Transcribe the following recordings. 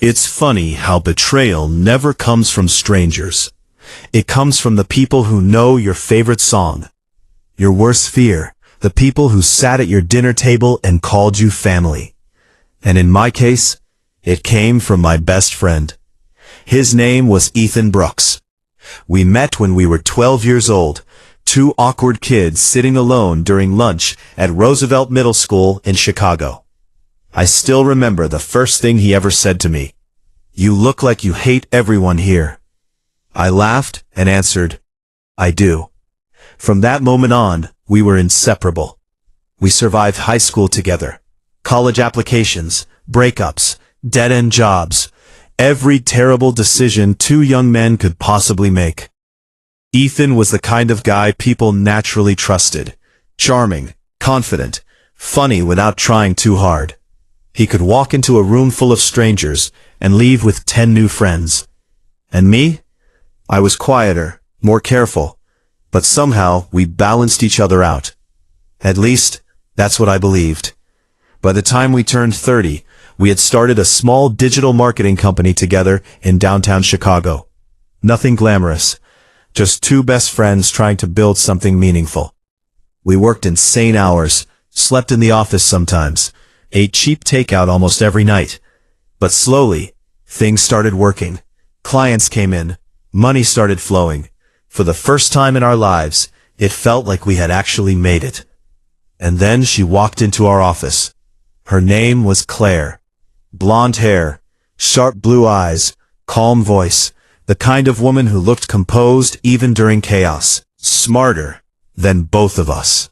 It's funny how betrayal never comes from strangers. It comes from the people who know your favorite song, your worst fear, the people who sat at your dinner table and called you family. And in my case, it came from my best friend. His name was Ethan Brooks. We met when we were 12 years old, two awkward kids sitting alone during lunch at Roosevelt Middle School in Chicago. I still remember the first thing he ever said to me. "You look like you hate everyone here." I laughed and answered, "I do." From that moment on, we were inseparable. We survived high school together. College applications, breakups, dead-end jobs, every terrible decision two young men could possibly make. Ethan was the kind of guy people naturally trusted. Charming, confident, funny without trying too hard. He could walk into a room full of strangers and leave with 10 new friends. And me? I was quieter, more careful, but somehow we balanced each other out. At least, that's what I believed. By the time we turned 30, we had started a small digital marketing company together in downtown Chicago. Nothing glamorous, just two best friends trying to build something meaningful. We worked insane hours, slept in the office sometimes, ate cheap takeout almost every night. But slowly, things started working. Clients came in, money started flowing. For the first time in our lives, it felt like we had actually made it. And then she walked into our office. Her name was Claire. Blonde hair, sharp blue eyes, calm voice, the kind of woman who looked composed even during chaos. Smarter than both of us.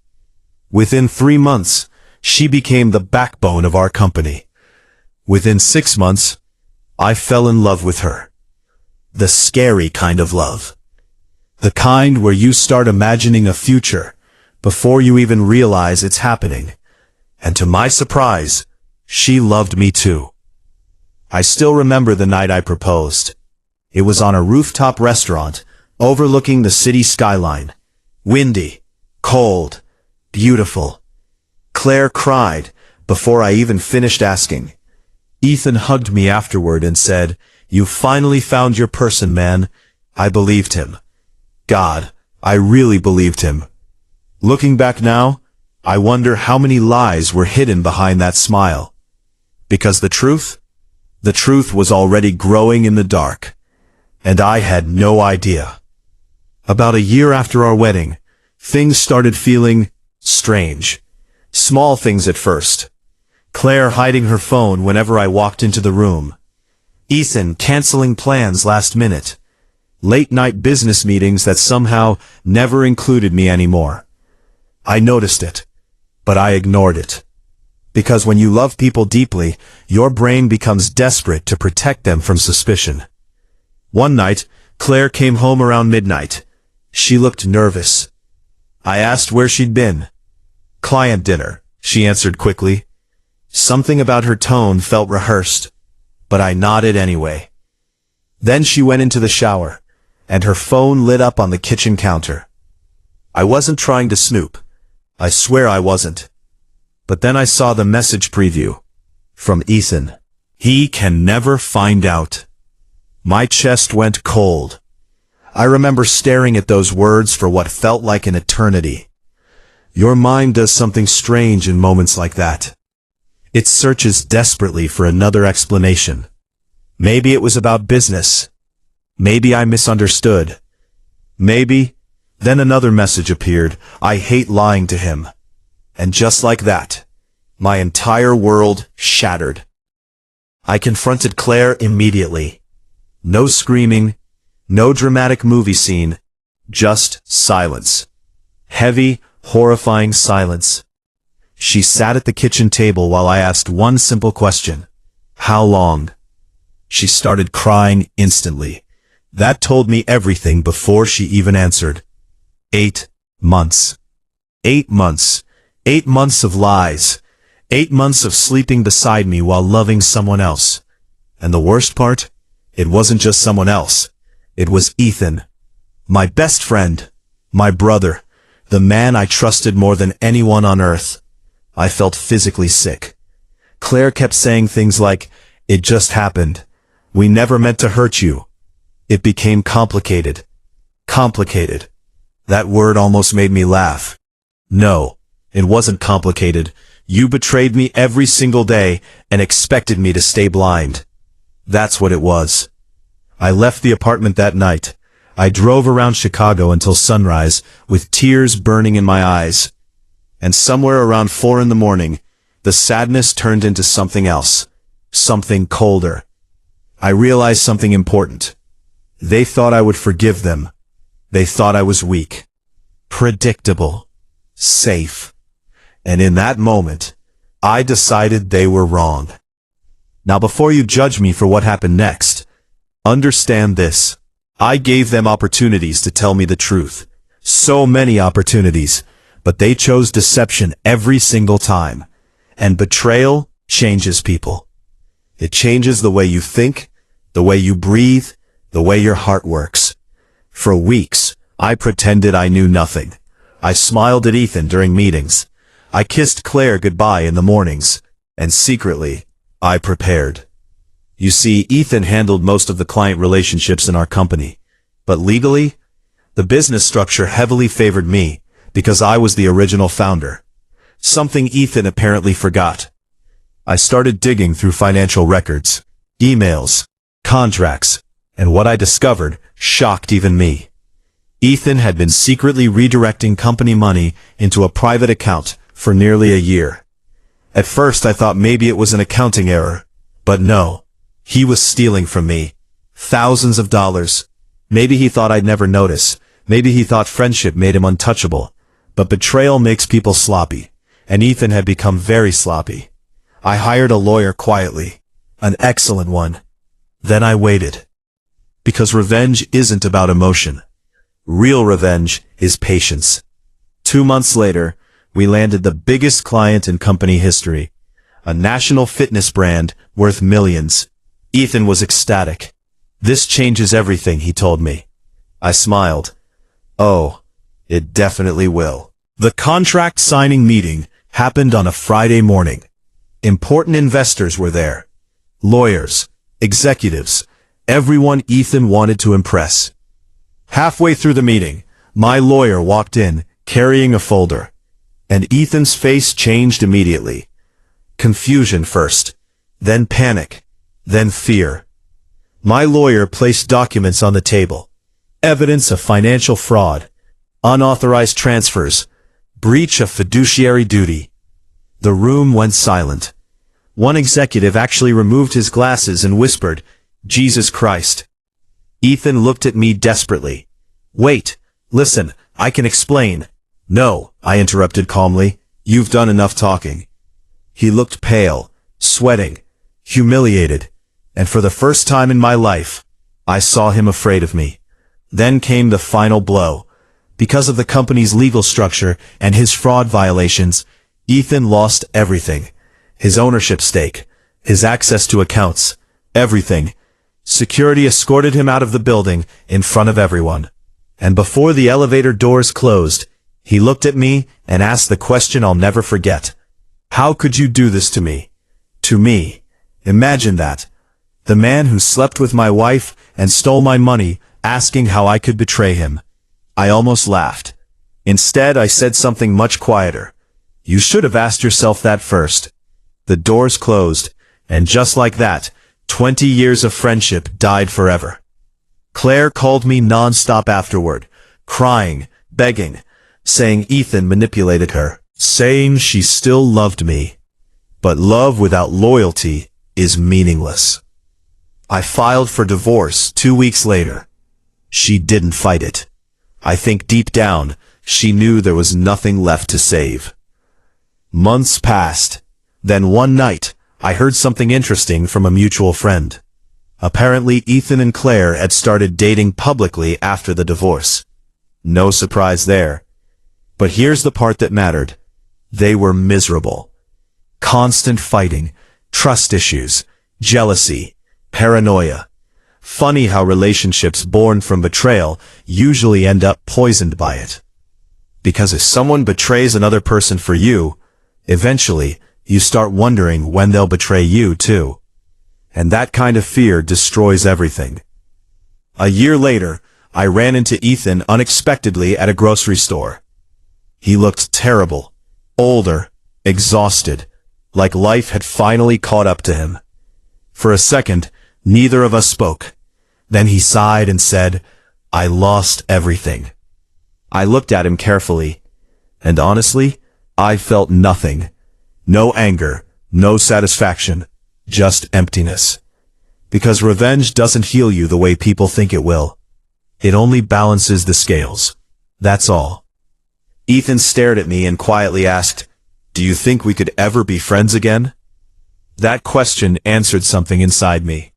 Within 3 months, she became the backbone of our company. Within 6 months, I fell in love with her. The scary kind of love. The kind where you start imagining a future before you even realize it's happening. And to my surprise, she loved me too. I still remember the night I proposed. It was on a rooftop restaurant overlooking the city skyline. Windy, cold, beautiful. Claire cried before I even finished asking. Ethan hugged me afterward and said, "You finally found your person, man." I believed him. God, I really believed him. Looking back now, I wonder how many lies were hidden behind that smile. Because the truth was already growing in the dark. And I had no idea. About a year after our wedding, things started feeling strange. Small things at first. Claire hiding her phone whenever I walked into the room. Ethan canceling plans last minute. Late-night business meetings that somehow never included me anymore. I noticed it, but I ignored it. Because when you love people deeply, your brain becomes desperate to protect them from suspicion. One night, Claire came home around midnight. She looked nervous. I asked where she'd been. "Client dinner," she answered quickly. Something about her tone felt rehearsed, but I nodded anyway. Then she went into the shower, and her phone lit up on the kitchen counter. I wasn't trying to snoop. I swear I wasn't. But then I saw the message preview. From Ethan. "He can never find out." My chest went cold. I remember staring at those words for what felt like an eternity. Your mind does something strange in moments like that. It searches desperately for another explanation. Maybe it was about business. Maybe I misunderstood. Maybe. Then another message appeared. "I hate lying to him." And just like that, my entire world shattered. I confronted Claire immediately. No screaming, no dramatic movie scene, just silence. Heavy, horrifying silence. She sat at the kitchen table while I asked one simple question. "How long?" She started crying instantly. That told me everything before she even answered. 8 months. 8 months. 8 months of lies. 8 months of sleeping beside me while loving someone else. And the worst part? It wasn't just someone else. It was Ethan. My best friend. My brother. The man I trusted more than anyone on earth. I felt physically sick. Claire kept saying things like, "It just happened. We never meant to hurt you. It became complicated. Complicated. That word almost made me laugh. No, it wasn't complicated. You betrayed me every single day and expected me to stay blind. That's what it was. I left the apartment that night. I drove around Chicago until sunrise, with tears burning in my eyes. And somewhere around 4 in the morning, the sadness turned into something else. Something colder. I realized something important. They thought I would forgive them. They thought I was weak. Predictable. Safe. And in that moment, I decided they were wrong. Now before you judge me for what happened next, understand this. I gave them opportunities to tell me the truth. So many opportunities, but they chose deception every single time. And betrayal changes people. It changes the way you think, the way you breathe, the way your heart works. For weeks, I pretended I knew nothing. I smiled at Ethan during meetings. I kissed Claire goodbye in the mornings. And secretly, I prepared. You see, Ethan handled most of the client relationships in our company. But legally, the business structure heavily favored me because I was the original founder. Something Ethan apparently forgot. I started digging through financial records, emails, contracts, and what I discovered shocked even me. Ethan had been secretly redirecting company money into a private account for nearly a year. At first I thought maybe it was an accounting error, but no. He was stealing from me. Thousands of dollars. Maybe he thought I'd never notice. Maybe he thought friendship made him untouchable. But betrayal makes people sloppy, and Ethan had become very sloppy. I hired a lawyer quietly. An excellent one. Then I waited. Because revenge isn't about emotion. Real revenge is patience. 2 months later, we landed the biggest client in company history. A national fitness brand worth millions. Ethan was ecstatic. This changes everything, he told me. I smiled. Oh, it definitely will. The contract signing meeting happened on a Friday morning. Important investors were there. Lawyers, executives, everyone Ethan wanted to impress. Halfway through the meeting, my lawyer walked in, carrying a folder. And Ethan's face changed immediately. Confusion first, then panic. Then fear. My lawyer placed documents on the table. Evidence of financial fraud, unauthorized transfers, breach of fiduciary duty. The room went silent. One executive actually removed his glasses and whispered, "Jesus Christ." Ethan looked at me desperately. "Wait, listen, I can explain." "No," I interrupted calmly. "You've done enough talking." He looked pale, sweating, humiliated. And for the first time in my life, I saw him afraid of me. Then came the final blow. Because of the company's legal structure and his fraud violations, Ethan lost everything. His ownership stake, his access to accounts, everything. Security escorted him out of the building in front of everyone. And before the elevator doors closed, he looked at me and asked the question I'll never forget. "How could you do this to me?" To me. Imagine that. The man who slept with my wife and stole my money, asking how I could betray him. I almost laughed. Instead, I said something much quieter. "You should have asked yourself that first." The doors closed, and just like that, 20 years of friendship died forever. Claire called me non-stop afterward, crying, begging, saying Ethan manipulated her, saying she still loved me. But love without loyalty is meaningless. I filed for divorce 2 weeks later. She didn't fight it. I think deep down, she knew there was nothing left to save. Months passed. Then one night, I heard something interesting from a mutual friend. Apparently, Ethan and Claire had started dating publicly after the divorce. No surprise there. But here's the part that mattered. They were miserable. Constant fighting, trust issues, jealousy, paranoia. Funny how relationships born from betrayal usually end up poisoned by it. Because if someone betrays another person for you, eventually you start wondering when they'll betray you too. And that kind of fear destroys everything. A year later, I ran into Ethan unexpectedly at a grocery store. He looked terrible, older, exhausted, like life had finally caught up to him. For a second, neither of us spoke. Then he sighed and said, "I lost everything." I looked at him carefully, and honestly, I felt nothing. No anger, no satisfaction, just emptiness. Because revenge doesn't heal you the way people think it will. It only balances the scales. That's all. Ethan stared at me and quietly asked, "Do you think we could ever be friends again?" That question answered something inside me.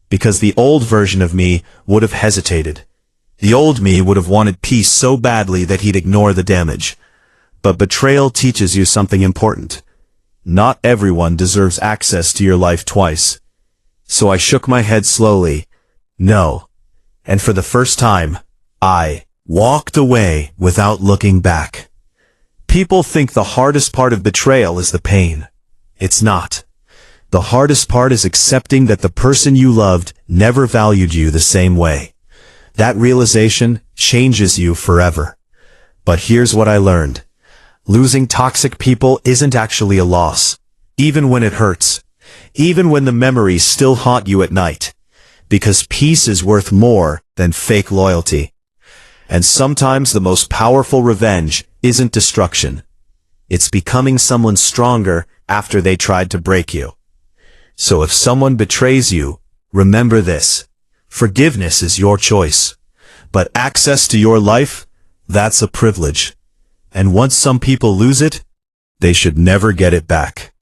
Because the old version of me would have hesitated. The old me would have wanted peace so badly that he'd ignore the damage. But betrayal teaches you something important. Not everyone deserves access to your life twice. So I shook my head slowly. No. And for the first time, I walked away without looking back. People think the hardest part of betrayal is the pain. It's not. The hardest part is accepting that the person you loved never valued you the same way. That realization changes you forever. But here's what I learned. Losing toxic people isn't actually a loss, even when it hurts, even when the memories still haunt you at night, because peace is worth more than fake loyalty. And sometimes the most powerful revenge isn't destruction. It's becoming someone stronger after they tried to break you. So if someone betrays you, remember this. Forgiveness is your choice, but access to your life, that's a privilege. And once some people lose it, they should never get it back.